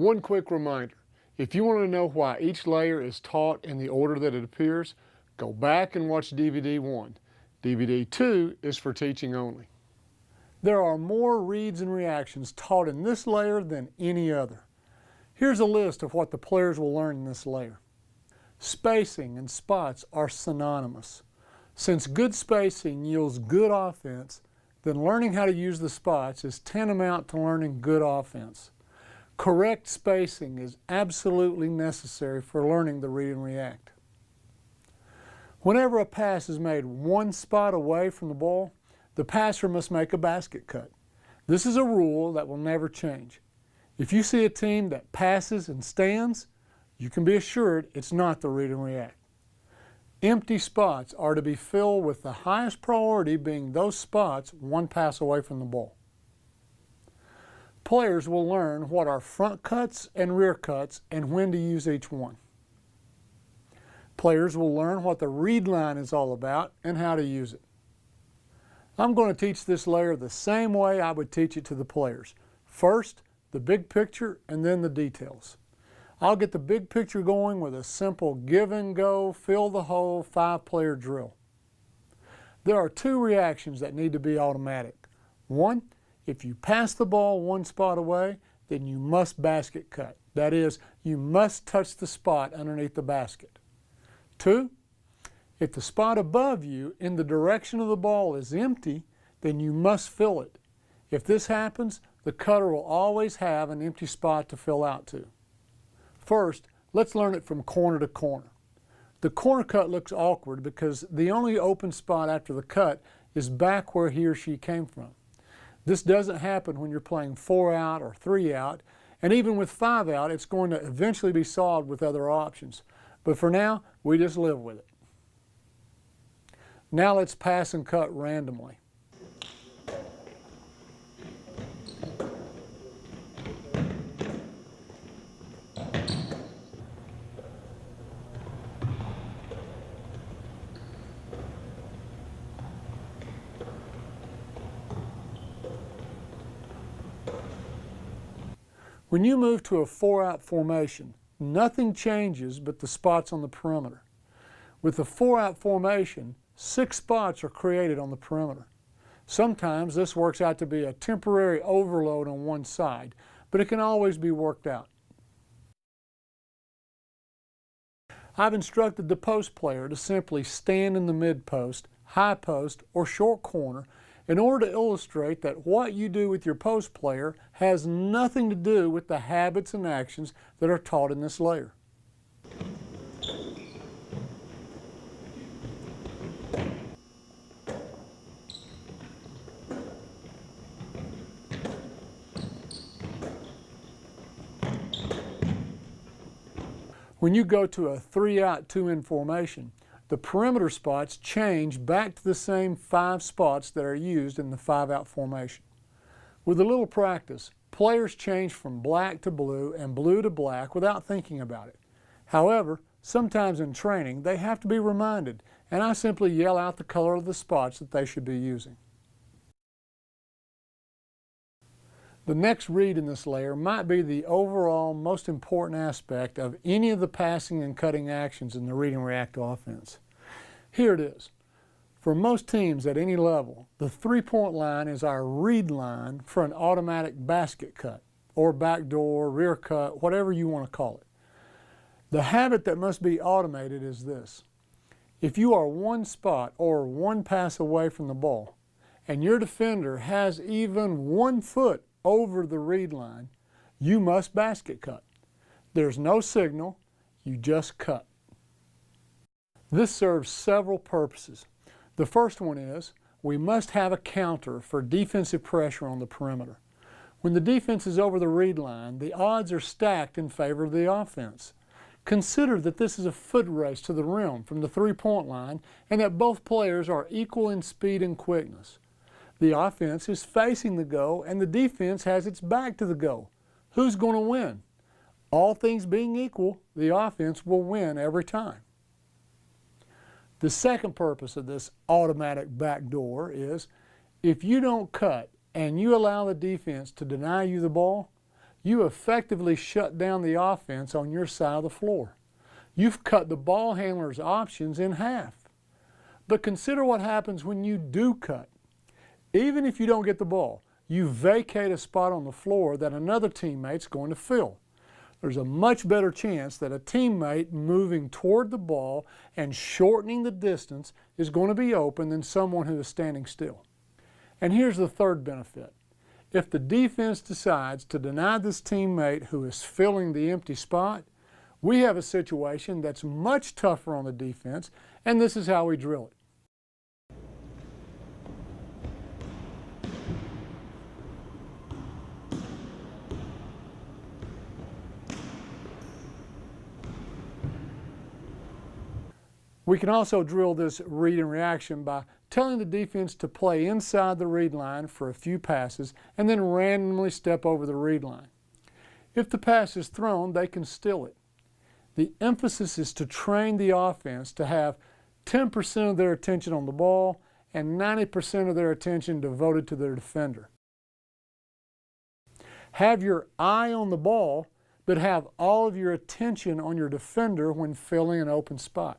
One quick reminder, if you want to know why each layer is taught in the order that it appears, go back and watch DVD 1. DVD 2 is for teaching only. There are more reads and reactions taught in this layer than any other. Here's a list of what the players will learn in this layer. Spacing and spots are synonymous. Since good spacing yields good offense, then learning how to use the spots is tantamount to learning good offense. Correct spacing is absolutely necessary for learning the read and react. Whenever a pass is made one spot away from the ball, the passer must make a basket cut. This is a rule that will never change. If you see a team that passes and stands, you can be assured it's not the read and react. Empty spots are to be filled with the highest priority being those spots one pass away from the ball. Players will learn what are front cuts and rear cuts and when to use each one. Players will learn what the read line is all about and how to use it. I'm going to teach this layer the same way I would teach it to the players. First, the big picture and then the details. I'll get the big picture going with a simple give and go, fill the hole, 5-player drill. There are 2 reactions that need to be automatic. 1, if you pass the ball one spot away, then you must basket cut. That is, you must touch the spot underneath the basket. 2, if the spot above you in the direction of the ball is empty, then you must fill it. If this happens, the cutter will always have an empty spot to fill out to. First, let's learn it from corner to corner. The corner cut looks awkward because the only open spot after the cut is back where he or she came from. This doesn't happen when you're playing 4 out or 3 out, and even with 5 out, it's going to eventually be solved with other options. But for now, we just live with it. Now let's pass and cut randomly. When you move to a 4-out formation, nothing changes but the spots on the perimeter. With a 4-out formation, 6 spots are created on the perimeter. Sometimes this works out to be a temporary overload on one side, but it can always be worked out. I've instructed the post player to simply stand in the mid post, high post, or short corner in order to illustrate that what you do with your post player has nothing to do with the habits and actions that are taught in this layer. When you go to a 3-out, 2-in formation, the perimeter spots change back to the same 5 spots that are used in the 5-out formation. With a little practice, players change from black to blue and blue to black without thinking about it. However, sometimes in training they have to be reminded, and I simply yell out the color of the spots that they should be using. The next read in this layer might be the overall most important aspect of any of the passing and cutting actions in the read and react offense. Here it is. For most teams at any level, the 3-point line is our read line for an automatic basket cut, or backdoor, rear cut, whatever you want to call it. The habit that must be automated is this. If you are one spot or one pass away from the ball, and your defender has even 1 foot over the read line, you must basket cut. There's no signal, you just cut. This serves several purposes. The first one is we must have a counter for defensive pressure on the perimeter. When the defense is over the read line, the odds are stacked in favor of the offense. Consider that this is a foot race to the rim from the 3-point line and that both players are equal in speed and quickness. The offense is facing the goal and the defense has its back to the goal. Who's going to win? All things being equal, the offense will win every time. The second purpose of this automatic backdoor is if you don't cut and you allow the defense to deny you the ball, you effectively shut down the offense on your side of the floor. You've cut the ball handler's options in half. But consider what happens when you do cut. Even if you don't get the ball, you vacate a spot on the floor that another teammate's going to fill. There's a much better chance that a teammate moving toward the ball and shortening the distance is going to be open than someone who is standing still. And here's the third benefit. If the defense decides to deny this teammate who is filling the empty spot, we have a situation that's much tougher on the defense, and this is how we drill it. We can also drill this read and reaction by telling the defense to play inside the read line for a few passes and then randomly step over the read line. If the pass is thrown, they can steal it. The emphasis is to train the offense to have 10% of their attention on the ball and 90% of their attention devoted to their defender. Have your eye on the ball, but have all of your attention on your defender when filling an open spot.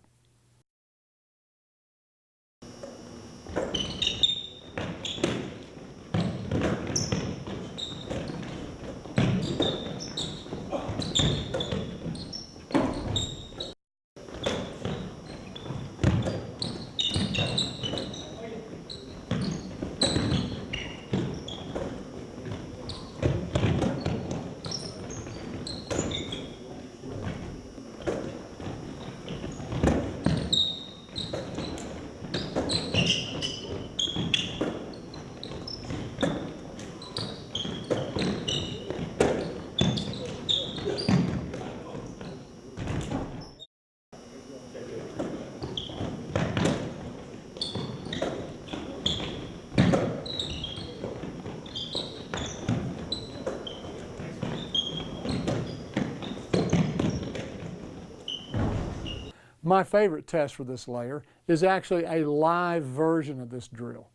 My favorite test for this layer is actually a live version of this drill.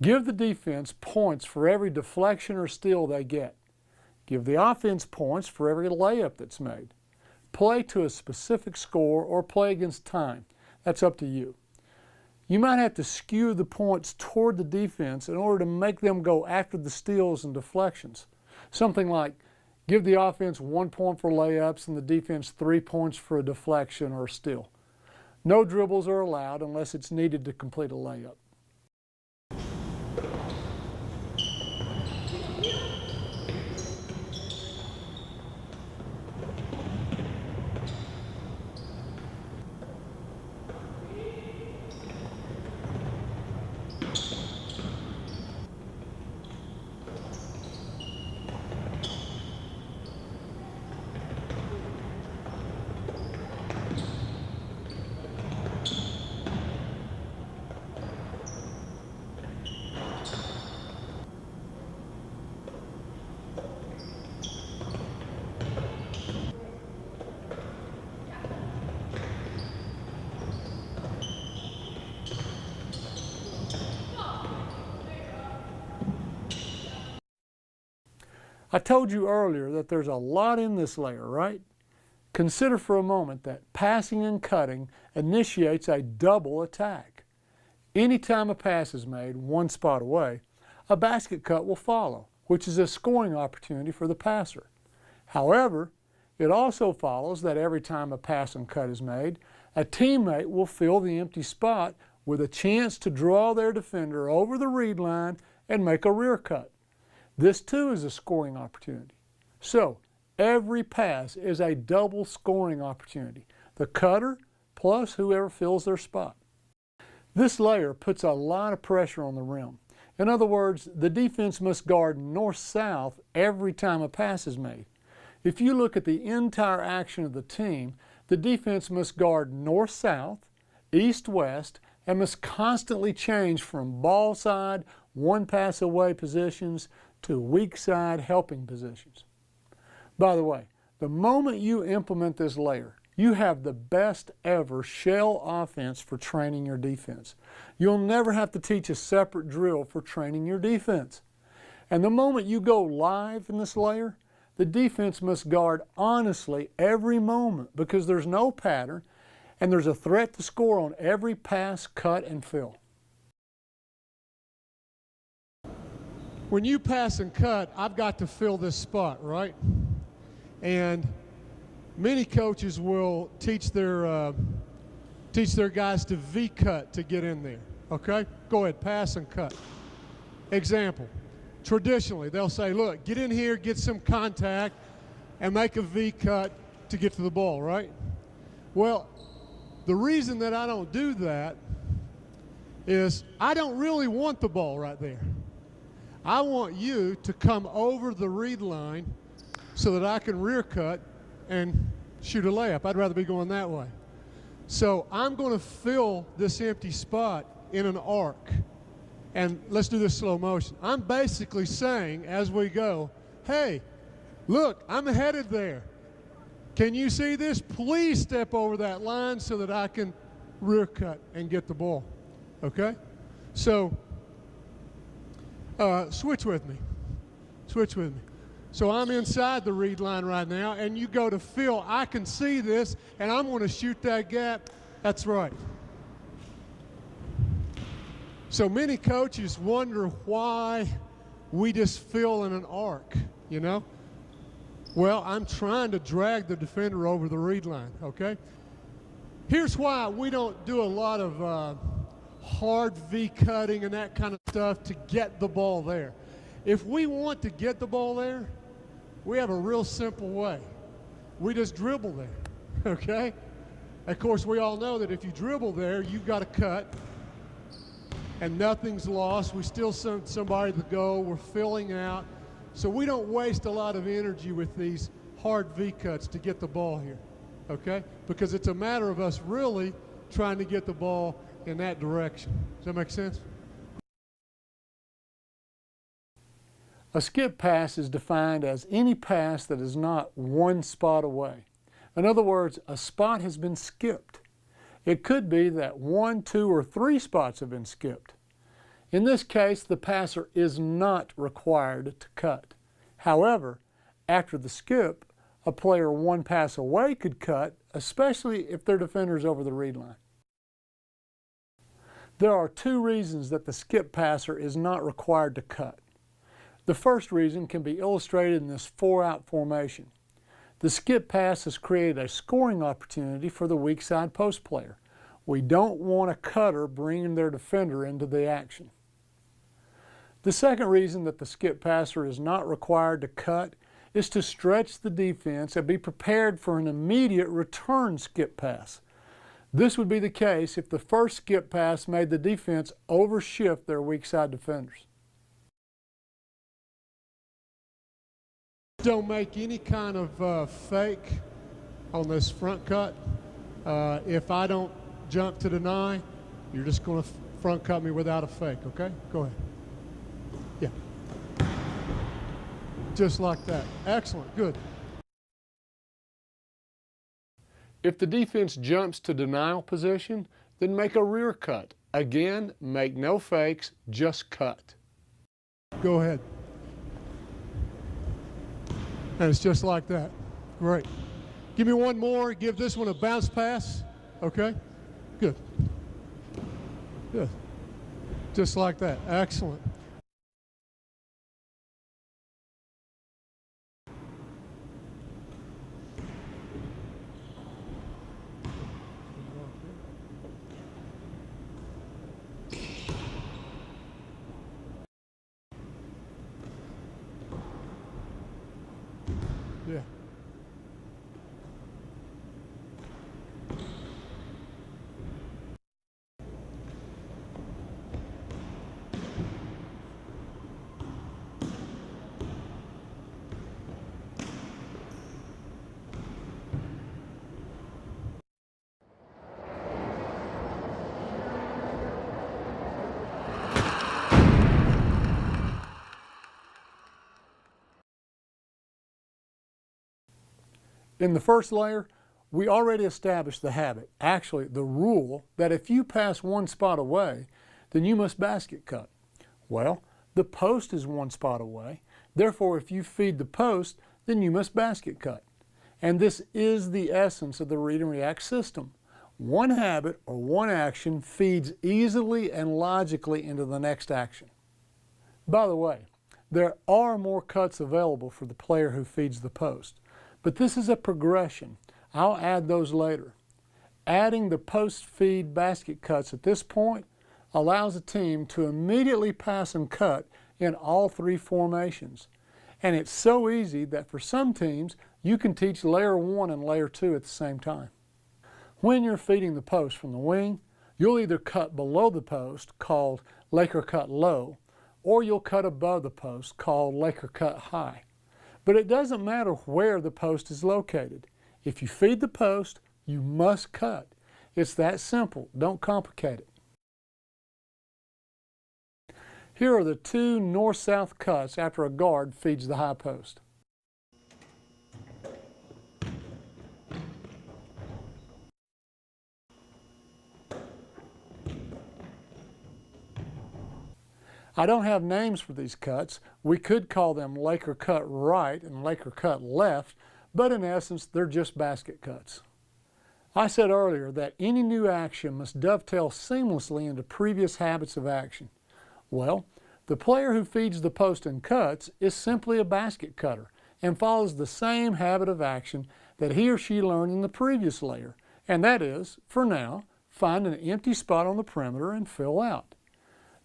Give the defense points for every deflection or steal they get. Give the offense points for every layup that's made. Play to a specific score or play against time. That's up to you. You might have to skew the points toward the defense in order to make them go after the steals and deflections. Something like give the offense 1 point for layups and the defense 3 points for a deflection or a steal. No dribbles are allowed unless it's needed to complete a layup. I told you earlier that there's a lot in this layer, right? Consider for a moment that passing and cutting initiates a double attack. Anytime a pass is made 1 spot away, a basket cut will follow, which is a scoring opportunity for the passer. However, it also follows that every time a pass and cut is made, a teammate will fill the empty spot with a chance to draw their defender over the read line and make a rear cut. This too is a scoring opportunity. So every pass is a double scoring opportunity. The cutter plus whoever fills their spot. This layer puts a lot of pressure on the rim. In other words, the defense must guard north-south every time a pass is made. If you look at the entire action of the team, the defense must guard north-south, east-west, and must constantly change from ball side, 1 pass away positions to weak side helping positions. By the way, the moment you implement this layer, you have the best ever shell offense for training your defense. You'll never have to teach a separate drill for training your defense. And the moment you go live in this layer, the defense must guard honestly every moment because there's no pattern and there's a threat to score on every pass, cut, and fill. When you pass and cut, I've got to fill this spot, right? And many coaches will teach their guys to V-cut to get in there, okay? Go ahead, pass and cut. Example, traditionally they'll say, look, get in here, get some contact, and make a V-cut to get to the ball, right? Well, the reason that I don't do that is I don't really want the ball right there. I want you to come over the read line so that I can rear cut and shoot a layup. I'd rather be going that way. So I'm going to fill this empty spot in an arc. And let's do this slow motion. I'm basically saying as we go, hey, look, I'm headed there. Can you see this? Please step over that line so that I can rear cut and get the ball. Okay? So switch with me. Switch with me. So I'm inside the read line right now, and you go to fill. I can see this, and I'm going to shoot that gap. That's right. So many coaches wonder why we just fill in an arc, you know? Well, I'm trying to drag the defender over the read line, okay? Here's why we don't do a lot of hard V-cutting and that kind of stuff to get the ball there. If we want to get the ball there, we have a real simple way. We just dribble there, okay? Of course, we all know that if you dribble there, you've got to cut, and nothing's lost. We still send somebody to go. We're filling out. So we don't waste a lot of energy with these hard V-cuts to get the ball here, okay? Because it's a matter of us really trying to get the ball in that direction. Does that make sense? A skip pass is defined as any pass that is not one spot away. In other words, a spot has been skipped. It could be that 1, 2, or 3 spots have been skipped. In this case, the passer is not required to cut. However, after the skip, a player 1 pass away could cut, especially if their defender is over the read line. There are 2 reasons that the skip passer is not required to cut. The first reason can be illustrated in this 4-out formation. The skip pass has created a scoring opportunity for the weak side post player. We don't want a cutter bringing their defender into the action. The second reason that the skip passer is not required to cut is to stretch the defense and be prepared for an immediate return skip pass. This would be the case if the first skip pass made the defense overshift their weak side defenders. Don't make any kind of fake on this front cut. If I don't jump to deny, you're just going to front cut me without a fake, okay? Go ahead. Yeah. Just like that. Excellent. Good. If the defense jumps to denial position, then make a rear cut. Again, make no fakes, just cut. Go ahead. And it's just like that. Great. Give me one more. Give this one a bounce pass. Okay? Good. Good. Just like that. Excellent. Yeah. In the first layer, we already established the habit, actually the rule, that if you pass 1 spot away, then you must basket cut. Well, the post is 1 spot away. Therefore, if you feed the post, then you must basket cut. And this is the essence of the read and react system. One habit or one action feeds easily and logically into the next action. By the way, there are more cuts available for the player who feeds the post, but this is a progression. I'll add those later. Adding the post-feed basket cuts at this point allows a team to immediately pass and cut in all three formations. And it's so easy that for some teams, you can teach layer 1 and layer 2 at the same time. When you're feeding the post from the wing, you'll either cut below the post, called Laker cut low, or you'll cut above the post, called Laker cut high. But it doesn't matter where the post is located. If you feed the post, you must cut. It's that simple. Don't complicate it. Here are the two north-south cuts after a guard feeds the high post. I don't have names for these cuts. We could call them Laker cut right and Laker cut left, but in essence, they're just basket cuts. I said earlier that any new action must dovetail seamlessly into previous habits of action. Well, the player who feeds the post and cuts is simply a basket cutter and follows the same habit of action that he or she learned in the previous layer, and that is, for now, find an empty spot on the perimeter and fill out.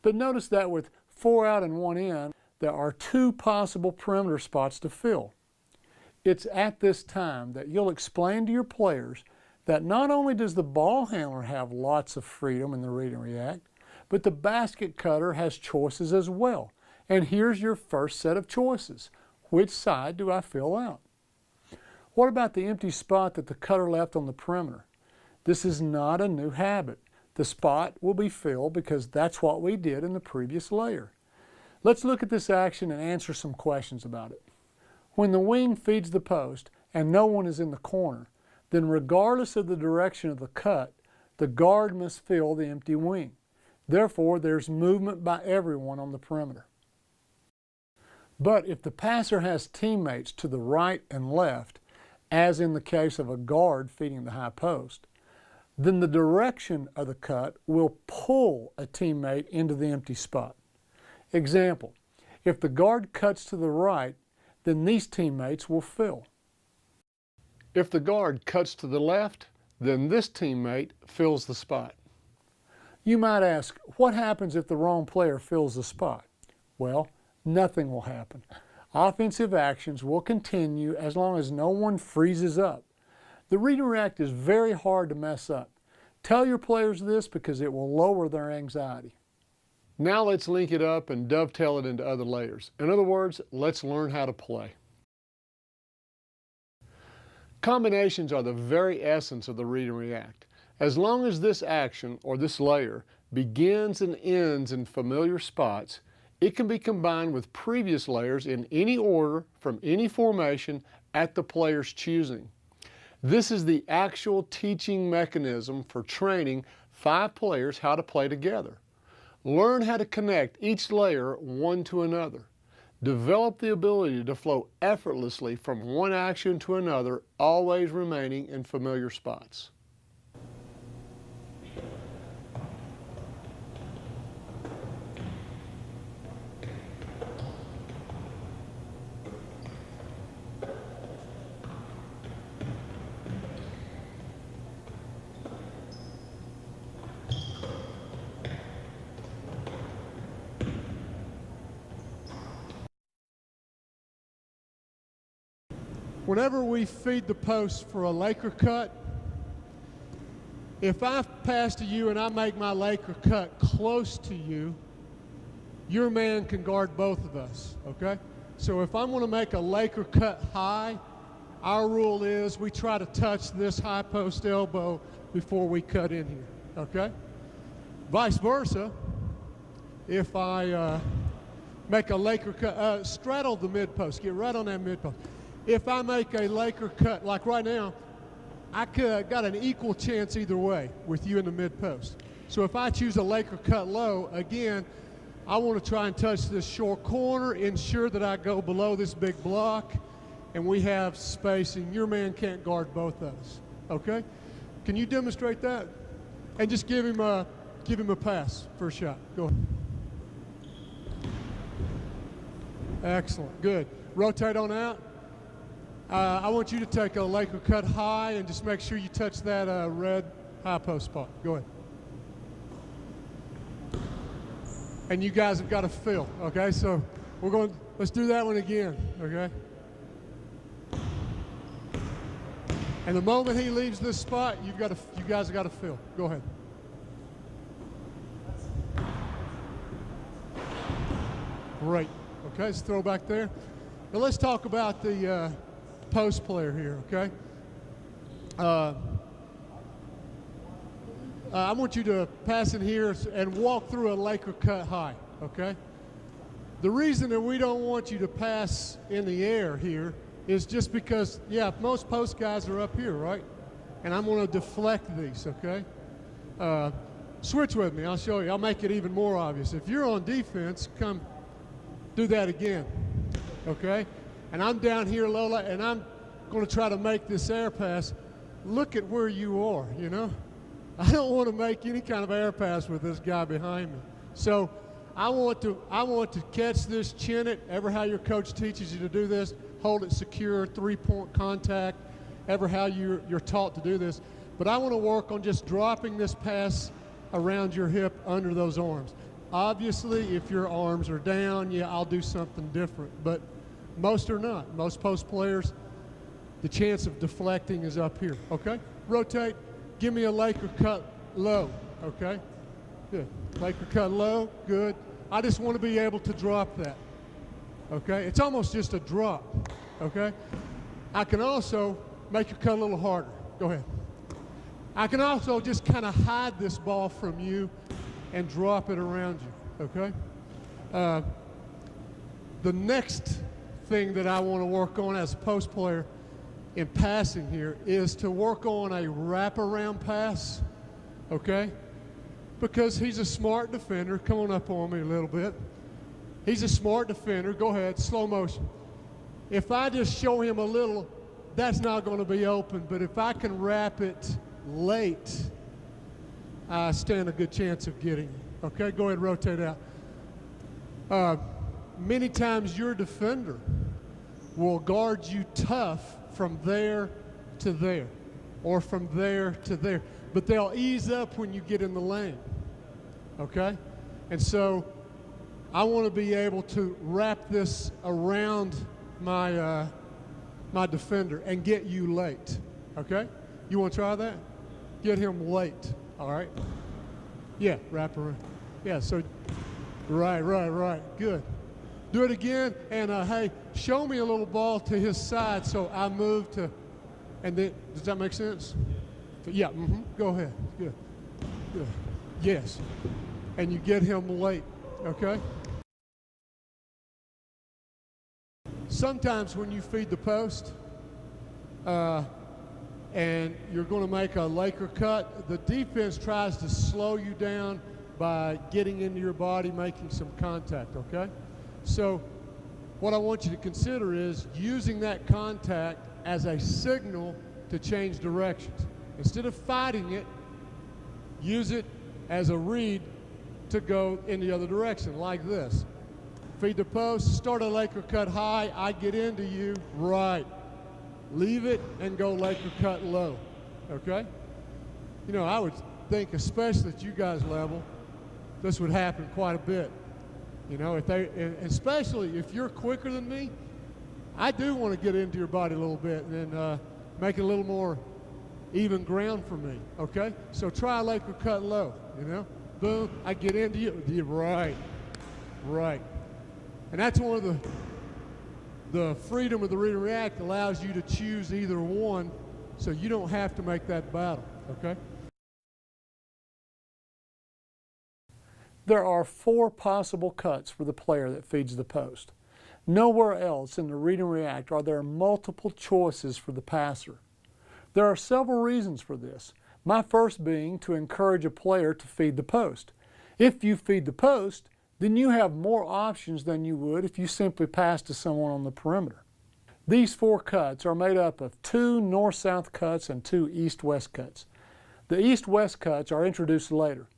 But notice that with 4 out and 1 in, there are 2 possible perimeter spots to fill. It's at this time that you'll explain to your players that not only does the ball handler have lots of freedom in the read and react, but the basket cutter has choices as well. And here's your first set of choices. Which side do I fill out? What about the empty spot that the cutter left on the perimeter? This is not a new habit. The spot will be filled because that's what we did in the previous layer. Let's look at this action and answer some questions about it. When the wing feeds the post and no one is in the corner, then regardless of the direction of the cut, the guard must fill the empty wing. Therefore, there's movement by everyone on the perimeter. But if the passer has teammates to the right and left, as in the case of a guard feeding the high post, then the direction of the cut will pull a teammate into the empty spot. Example, if the guard cuts to the right, then these teammates will fill. If the guard cuts to the left, then this teammate fills the spot. You might ask, what happens if the wrong player fills the spot? Well, nothing will happen. Offensive actions will continue as long as no one freezes up. The read and react is very hard to mess up. Tell your players this because it will lower their anxiety. Now let's link it up and dovetail it into other layers. In other words, let's learn how to play. Combinations are the very essence of the read and react. As long as this action, or this layer, begins and ends in familiar spots, it can be combined with previous layers in any order from any formation at the player's choosing. This is the actual teaching mechanism for training 5 players how to play together. Learn how to connect each layer one to another. Develop the ability to flow effortlessly from one action to another, always remaining in familiar spots. Whenever we feed the post for a Laker cut, if I pass to you and I make my Laker cut close to you, your man can guard both of us, okay? So if I'm going to make a Laker cut high, our rule is we try to touch this high post elbow before we cut in here, okay? Vice versa, if I make a Laker cut, straddle the mid post, get right on that mid post. If I make a Laker cut, like right now, I got an equal chance either way with you in the mid post. So if I choose a Laker cut low, again, I want to try and touch this short corner, ensure that I go below this big block, and we have spacing, your man can't guard both of us. Okay? Can you demonstrate that? And just give him a pass for a shot. Go ahead. Excellent. Good. Rotate on out. I want you to take a Laker cut high and just make sure you touch that red high post spot. Go ahead. And you guys have got to feel, okay? So let's do that one again, okay? And the moment he leaves this spot, you guys have got to feel. Go ahead. Great. Okay, let's throw back there. Now let's talk about the post player here, okay? I want you to pass in here and walk through a Laker cut high, okay? The reason that we don't want you to pass in the air here is just because, yeah, most post guys are up here, right? And I'm going to deflect these, okay? Switch with me. I'll show you. I'll make it even more obvious. If you're on defense, come do that again, okay? And I'm down here, Lola, and I'm going to try to make this air pass. Look at where you are, you know? I don't want to make any kind of air pass with this guy behind me. So I want to catch this, chin it, ever how your coach teaches you to do this, hold it secure, three-point contact, ever how you're taught to do this. But I want to work on just dropping this pass around your hip under those arms. Obviously, if your arms are down, yeah, I'll do something different. But most are not. Most post players, the chance of deflecting is up here, okay? Rotate. Give me a Laker cut low, okay? Good. Laker cut low, good. I just want to be able to drop that, okay? It's almost just a drop, okay? I can also make your cut a little harder. Go ahead. I can also just kind of hide this ball from you and drop it around you, okay? The next thing that I want to work on as a post player in passing here is to work on a wraparound pass, okay? Because he's a smart defender. Come on up on me a little bit. He's a smart defender. Go ahead, slow motion. If I just show him a little, that's not going to be open. But if I can wrap it late, I stand a good chance of getting it. Okay, go ahead, rotate out. Many times your defender will guard you tough from there to there or from there to there. But they'll ease up when you get in the lane, okay? And so I want to be able to wrap this around my, my defender and get you late, okay? You want to try that? Get him late, all right? Yeah, wrap around. Yeah, so right, good. Do it again, and hey, show me a little ball to his side so I move to, and then, does that make sense? Yeah, go ahead, good. Yes, and you get him late, okay? Sometimes when you feed the post, and you're going to make a Laker cut, the defense tries to slow you down by getting into your body, making some contact, okay? So what I want you to consider is using that contact as a signal to change directions. Instead of fighting it, use it as a read to go in the other direction, like this. Feed the post, start a Laker cut high, I get into you, right. Leave it and go Laker cut low, okay? You know, I would think, especially at you guys' level, this would happen quite a bit. You know, especially if you're quicker than me, I do want to get into your body a little bit and make it a little more even ground for me, okay? So try Laker cut low, you know? Boom, I get into you, right. And that's one of the freedom of the read and react allows you to choose either one so you don't have to make that battle, okay? There are 4 possible cuts for the player that feeds the post. Nowhere else in the read and react are there multiple choices for the passer. There are several reasons for this. My first being to encourage a player to feed the post. If you feed the post, then you have more options than you would if you simply pass to someone on the perimeter. These 4 cuts are made up of 2 north-south cuts and 2 east-west cuts. The east-west cuts are introduced later.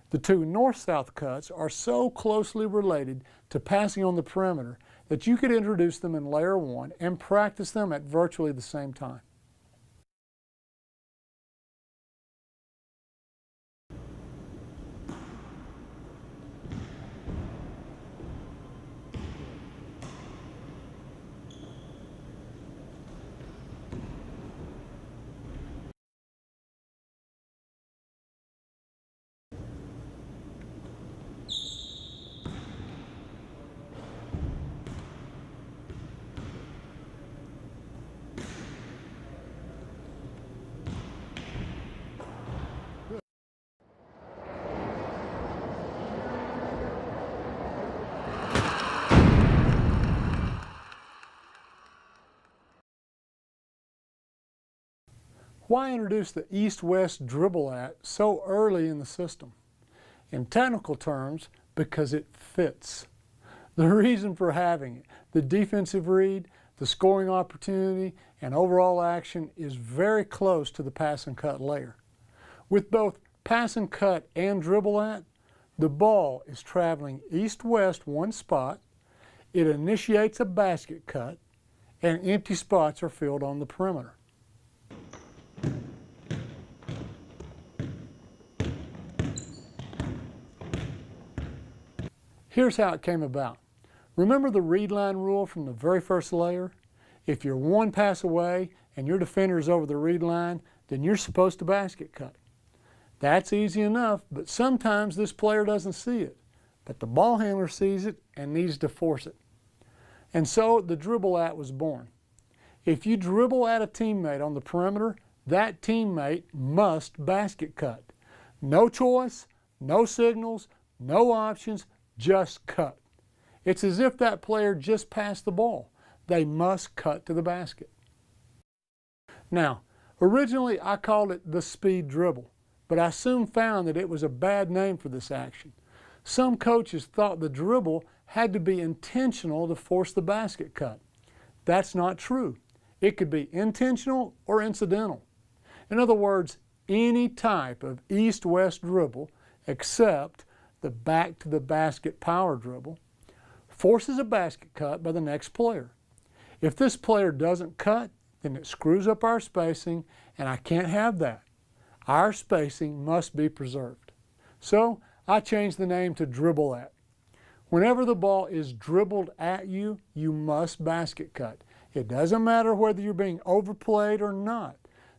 The 2 north-south cuts are so closely related to passing on the perimeter that you could introduce them in layer 1 and practice them at virtually the same time. Why introduce the east-west dribble at so early in the system? In technical terms, because it fits. The reason for having it, the defensive read, the scoring opportunity, and overall action is very close to the pass and cut layer. With both pass and cut and dribble at, the ball is traveling east-west one spot, it initiates a basket cut, and empty spots are filled on the perimeter. Here's how it came about. Remember the read line rule from the very first layer? If you're 1 pass away and your defender is over the read line, then you're supposed to basket cut. That's easy enough, but sometimes this player doesn't see it. But the ball handler sees it and needs to force it. And so the dribble at was born. If you dribble at a teammate on the perimeter, that teammate must basket cut. No choice, no signals, no options, just cut. It's as if that player just passed the ball. They must cut to the basket. Now, originally I called it the speed dribble, but I soon found that it was a bad name for this action. Some coaches thought the dribble had to be intentional to force the basket cut. That's not true. It could be intentional or incidental. In other words, any type of east-west dribble except the back-to-the-basket power dribble forces a basket cut by the next player. If this player doesn't cut, then it screws up our spacing, and I can't have that. Our spacing must be preserved. So I changed the name to dribble at. Whenever the ball is dribbled at you, you must basket cut. It doesn't matter whether you're being overplayed or not.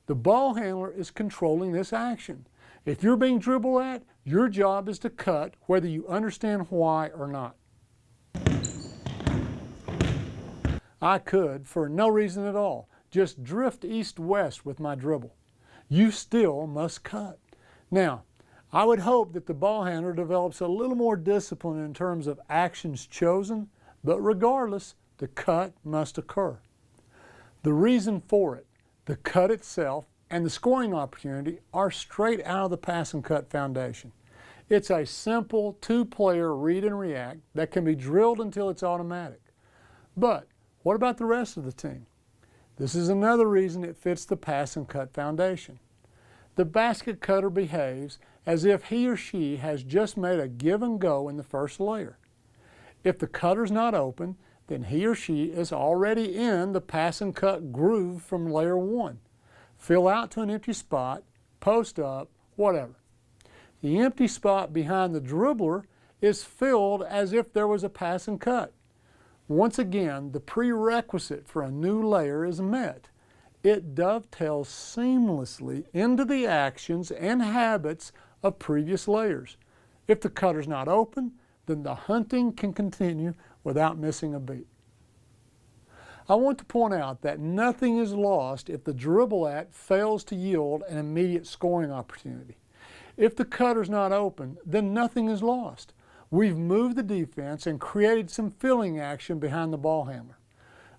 The ball handler is controlling this action. If you're being dribbled at, your job is to cut whether you understand why or not. I could, for no reason at all, just drift east-west with my dribble. You still must cut. Now, I would hope that the ball handler develops a little more discipline in terms of actions chosen, but regardless, the cut must occur. The reason for it, the cut itself, and the scoring opportunity are straight out of the pass and cut foundation. It's a simple 2-player read and react that can be drilled until it's automatic. But what about the rest of the team? This is another reason it fits the pass and cut foundation. The basket cutter behaves as if he or she has just made a give and go in the first layer. If the cutter's not open, then he or she is already in the pass and cut groove from layer 1. Fill out to an empty spot, post up, whatever. The empty spot behind the dribbler is filled as if there was a pass and cut. Once again, the prerequisite for a new layer is met. It dovetails seamlessly into the actions and habits of previous layers. If the cutter's not open, then the hunting can continue without missing a beat. I want to point out that nothing is lost if the dribble at fails to yield an immediate scoring opportunity. If the cutter's not open, then nothing is lost. We've moved the defense and created some filling action behind the ball handler.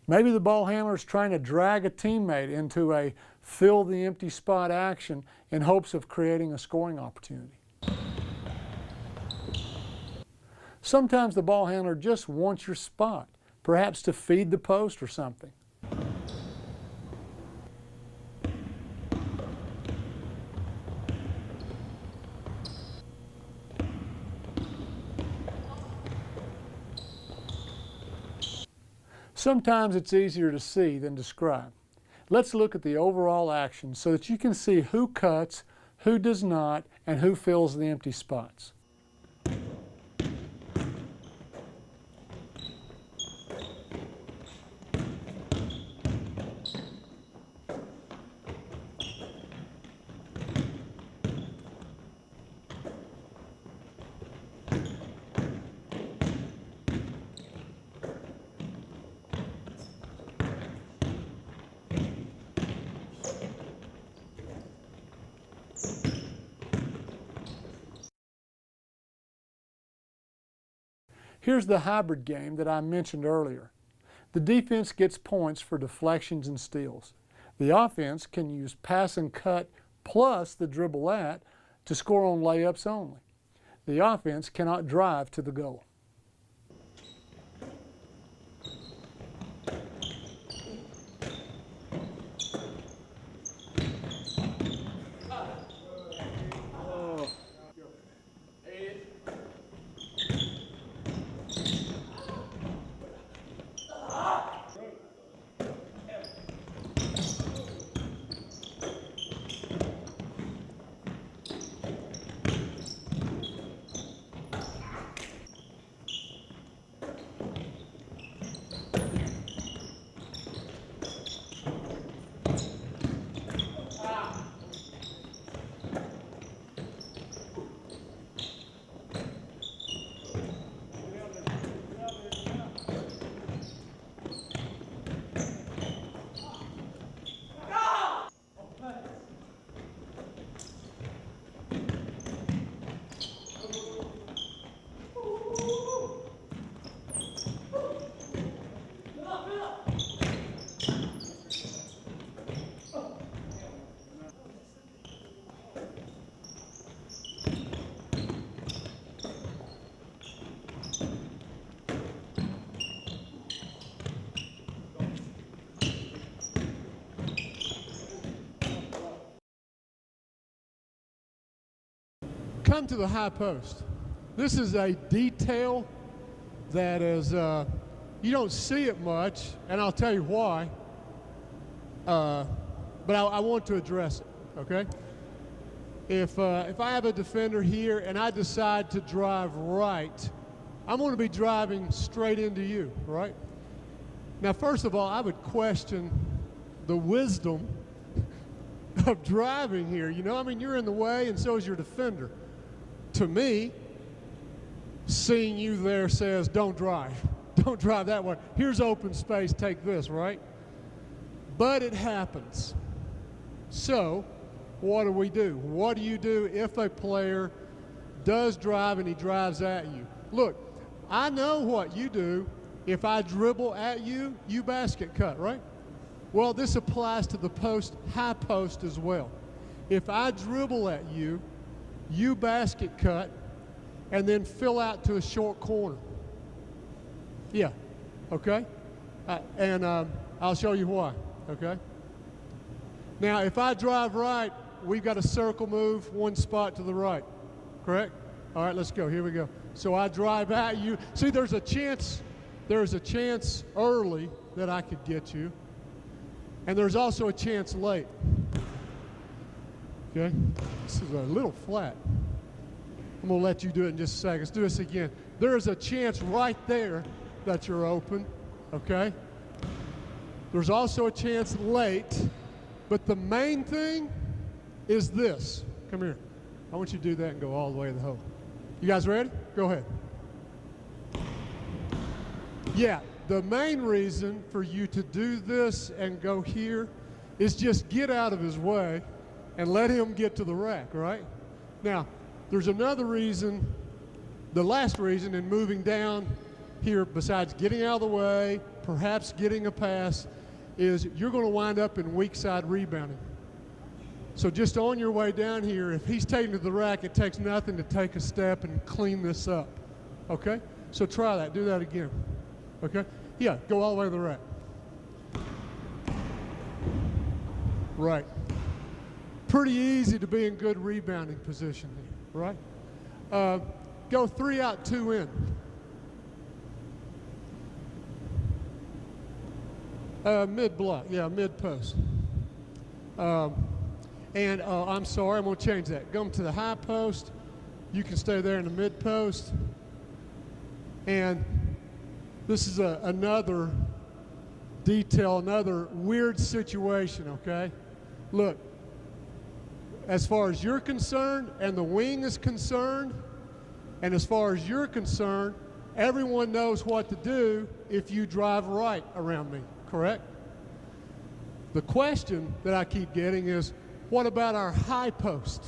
Maybe the ball handler is trying to drag a teammate into a fill the empty spot action in hopes of creating a scoring opportunity. Sometimes the ball handler just wants your spot, perhaps to feed the post or something. Sometimes it's easier to see than describe. Let's look at the overall action so that you can see who cuts, who does not, and who fills the empty spots. Here's the hybrid game that I mentioned earlier. The defense gets points for deflections and steals. The offense can use pass and cut plus the dribble at to score on layups only. The offense cannot drive to the goal. Come to the high post. This is a detail that is, you don't see it much, and I'll tell you why. But I want to address it, okay? If I have a defender here and I decide to drive right, I'm going to be driving straight into you, right? Now, first of all, I would question the wisdom of driving here. You know, I mean, you're in the way, and so is your defender. To me, seeing you there says, don't drive. Don't drive that way. Here's open space, take this, right? But it happens. So, what do we do? What do you do if a player does drive and he drives at you? Look, I know what you do. If I dribble at you, you basket cut, right? Well, this applies to the post, high post as well. If I dribble at you, you basket cut, and then fill out to a short corner. Yeah, okay? And I'll show you why, okay? Now, if I drive right, we've got a circle move, one spot to the right, correct? All right, let's go, here we go. So I drive at you. See, there's a chance early that I could get you, and there's also a chance late. Okay, this is a little flat. I'm going to let you do it in just a second. Let's do this again. There is a chance right there that you're open, okay? There's also a chance late, but the main thing is this. Come here. I want you to do that and go all the way to the hole. You guys ready? Go ahead. Yeah, the main reason for you to do this and go here is just get out of his way and let him get to the rack, right? Now, there's another reason, the last reason in moving down here, besides getting out of the way, perhaps getting a pass, is you're going to wind up in weak side rebounding. So just on your way down here, if he's taking to the rack, it takes nothing to take a step and clean this up, okay? So try that, do that again, okay? Yeah, go all the way to the rack. Right. Pretty easy to be in good rebounding position here, right? Go 3 out, 2 in. Mid-block, yeah, mid-post. I'm sorry, I'm going to change that. Go to the high post. You can stay there in the mid-post. And this is another detail, another weird situation, okay? Look, as far as you're concerned and the wing is concerned, and as far as you're concerned, everyone knows what to do if you drive right around me, correct? The question that I keep getting is, what about our high post?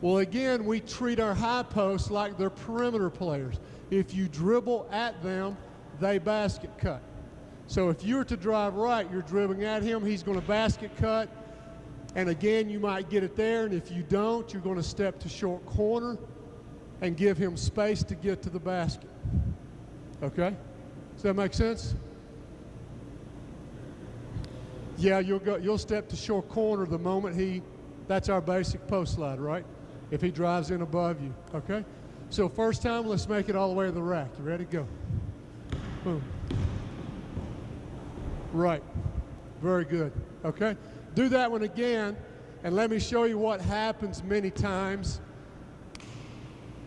Well, again, we treat our high posts like they're perimeter players. If you dribble at them, they basket cut. So if you were to drive right, you're dribbling at him, he's going to basket cut. And again, you might get it there, and if you don't, you're going to step to short corner and give him space to get to the basket. Okay? Does that make sense? Yeah, you'll step to short corner the moment that's our basic post slide, right? If he drives in above you, okay? So first time, let's make it all the way to the rack. You ready? Go. Boom. Right. Very good. Okay? Do that one again, and let me show you what happens many times.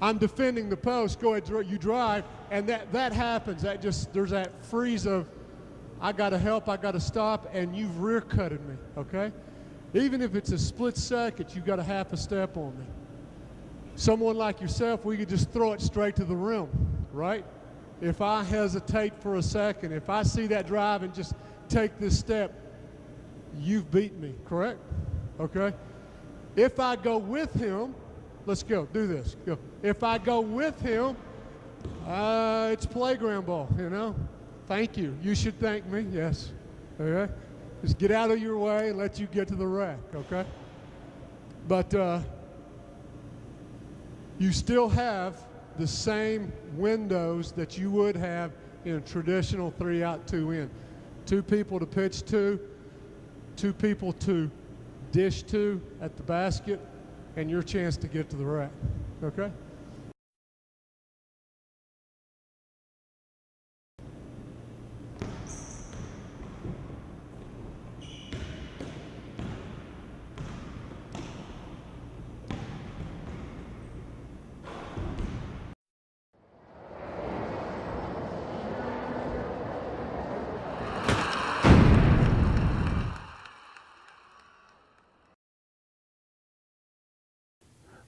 I'm defending the post. Go ahead, you drive, and that happens. There's that freeze of, I got to help, I got to stop, and you've rear-cutted me, okay? Even if it's a split second, you've got a half a step on me. Someone like yourself, we could just throw it straight to the rim, right? If I hesitate for a second, if I see that drive and just take this step, you've beat me, correct? Okay? If I go with him, let's go, do this, go. If I go with him, it's playground ball, you know? Thank you. You should thank me, yes. Okay? Just get out of your way and let you get to the rack, okay? But you still have the same windows that you would have in a traditional 3-out, 2-in. 2 people to pitch to, 2 people to dish to at the basket, and your chance to get to the rack, okay?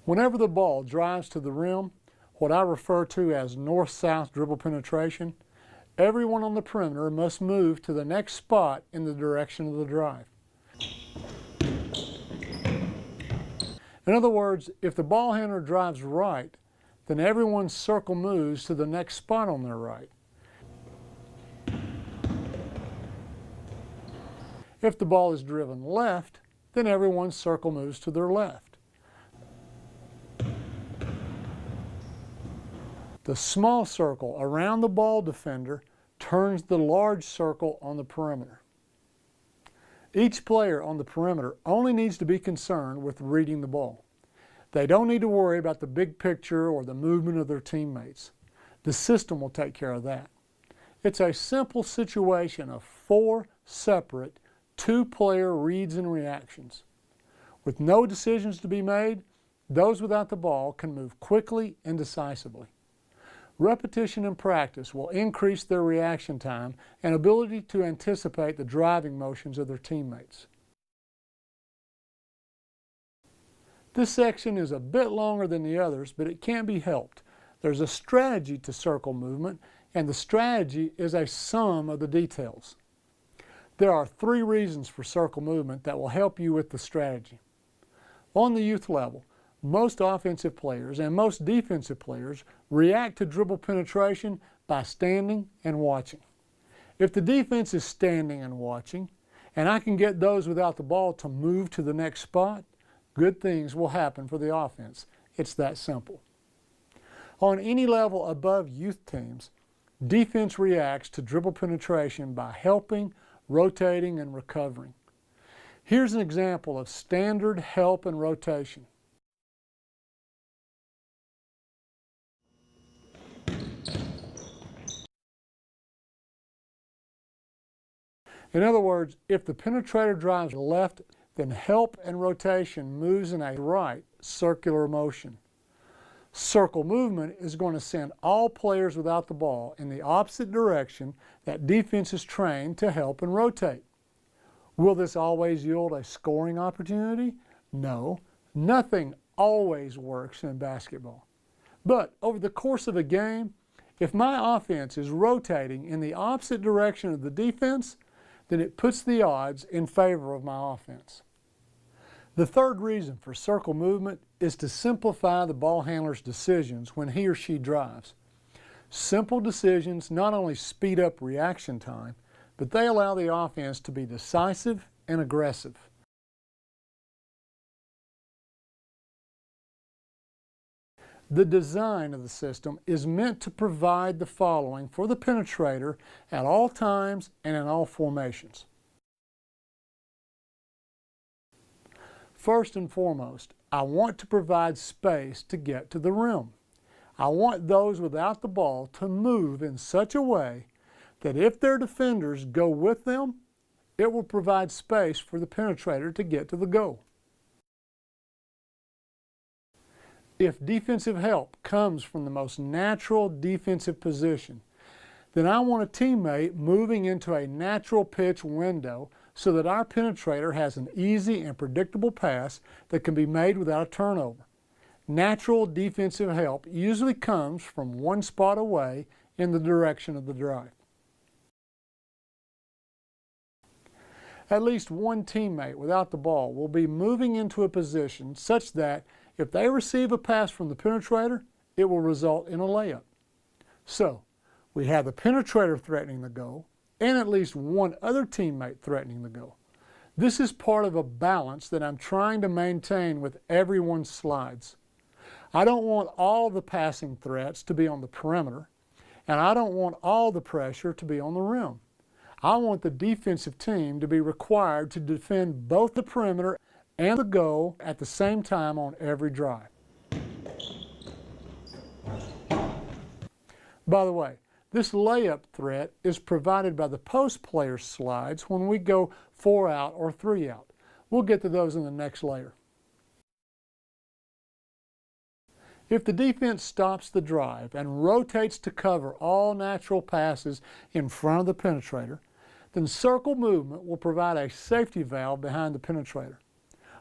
Whenever the ball drives to the rim, what I refer to as north-south dribble penetration, everyone on the perimeter must move to the next spot in the direction of the drive. In other words, if the ball handler drives right, then everyone's circle moves to the next spot on their right. If the ball is driven left, then everyone's circle moves to their left. The small circle around the ball defender turns the large circle on the perimeter. Each player on the perimeter only needs to be concerned with reading the ball. They don't need to worry about the big picture or the movement of their teammates. The system will take care of that. It's a simple situation of 4 separate 2-player reads and reactions. With no decisions to be made, those without the ball can move quickly and decisively. Repetition and practice will increase their reaction time and ability to anticipate the driving motions of their teammates. This section is a bit longer than the others, but it can't be helped. There's a strategy to circle movement, and the strategy is a sum of the details. There are 3 reasons for circle movement that will help you with the strategy. On the youth level, most offensive players and most defensive players react to dribble penetration by standing and watching. If the defense is standing and watching, and I can get those without the ball to move to the next spot, good things will happen for the offense. It's that simple. On any level above youth teams, defense reacts to dribble penetration by helping, rotating, and recovering. Here's an example of standard help and rotation. In other words, if the penetrator drives left, then help and rotation moves in a right circular motion. Circle movement is going to send all players without the ball in the opposite direction that defense is trained to help and rotate. Will this always yield a scoring opportunity? No, nothing always works in basketball. But over the course of a game, if my offense is rotating in the opposite direction of the defense, then it puts the odds in favor of my offense. The third reason for circle movement is to simplify the ball handler's decisions when he or she drives. Simple decisions not only speed up reaction time, but they allow the offense to be decisive and aggressive. The design of the system is meant to provide the following for the penetrator at all times and in all formations. First and foremost, I want to provide space to get to the rim. I want those without the ball to move in such a way that if their defenders go with them, it will provide space for the penetrator to get to the goal. If defensive help comes from the most natural defensive position, then I want a teammate moving into a natural pitch window so that our penetrator has an easy and predictable pass that can be made without a turnover. Natural defensive help usually comes from one spot away in the direction of the drive. At least one teammate without the ball will be moving into a position such that if they receive a pass from the penetrator, it will result in a layup. So, we have the penetrator threatening the goal and at least one other teammate threatening the goal. This is part of a balance that I'm trying to maintain with everyone's slides. I don't want all the passing threats to be on the perimeter, and I don't want all the pressure to be on the rim. I want the defensive team to be required to defend both the perimeter and the goal at the same time on every drive. By the way, this layup threat is provided by the post player slides when we go 4 out or 3 out. We'll get to those in the next layer. If the defense stops the drive and rotates to cover all natural passes in front of the penetrator, then circle movement will provide a safety valve behind the penetrator.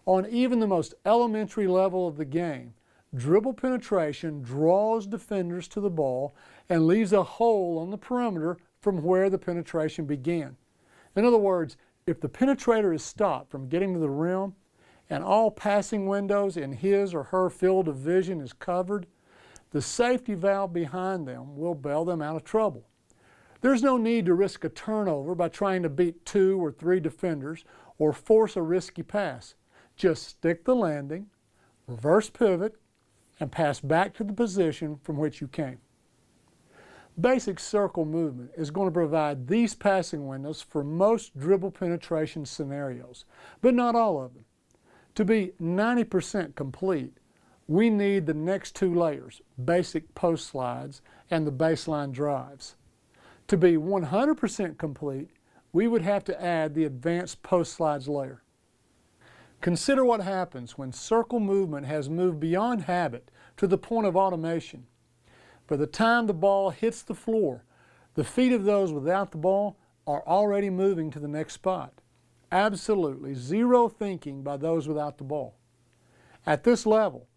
On even the most elementary level of the game, dribble penetration draws defenders to the ball and leaves a hole on the perimeter from where the penetration began. In other words, if the penetrator is stopped from getting to the rim and all passing windows in his or her field of vision is covered, the safety valve behind them will bail them out of trouble. There's no need to risk a turnover by trying to beat 2 or 3 defenders or force a risky pass. Just stick the landing, reverse pivot, and pass back to the position from which you came. Basic circle movement is going to provide these passing windows for most dribble penetration scenarios, but not all of them. To be 90% complete, we need the next 2 layers, basic post slides and the baseline drives. To be 100% complete, we would have to add the advanced post slides layer. Consider what happens when circle movement has moved beyond habit to the point of automation. By the time the ball hits the floor, the feet of those without the ball are already moving to the next spot. Absolutely zero thinking by those without the ball. At this level,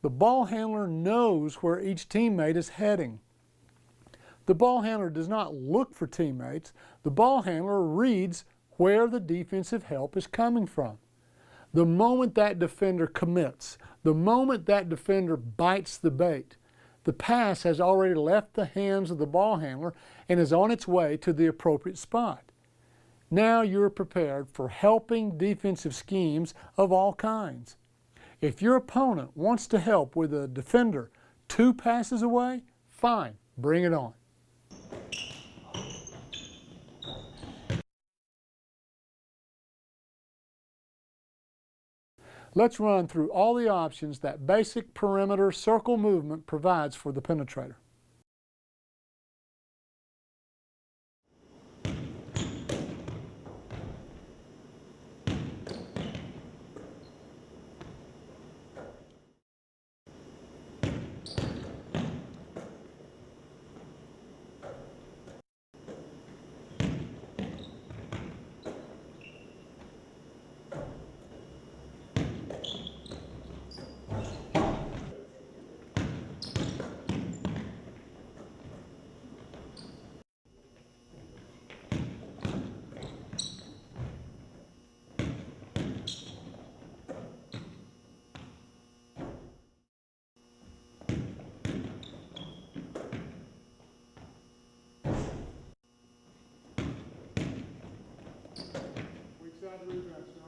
the ball handler knows where each teammate is heading. The ball handler does not look for teammates. The ball handler reads where the defensive help is coming from. The moment that defender commits, the moment that defender bites the bait, the pass has already left the hands of the ball handler and is on its way to the appropriate spot. Now you're prepared for helping defensive schemes of all kinds. If your opponent wants to help with a defender 2 passes away, fine, bring it on. Let's run through all the options that basic perimeter circle movement provides for the penetrator. regress.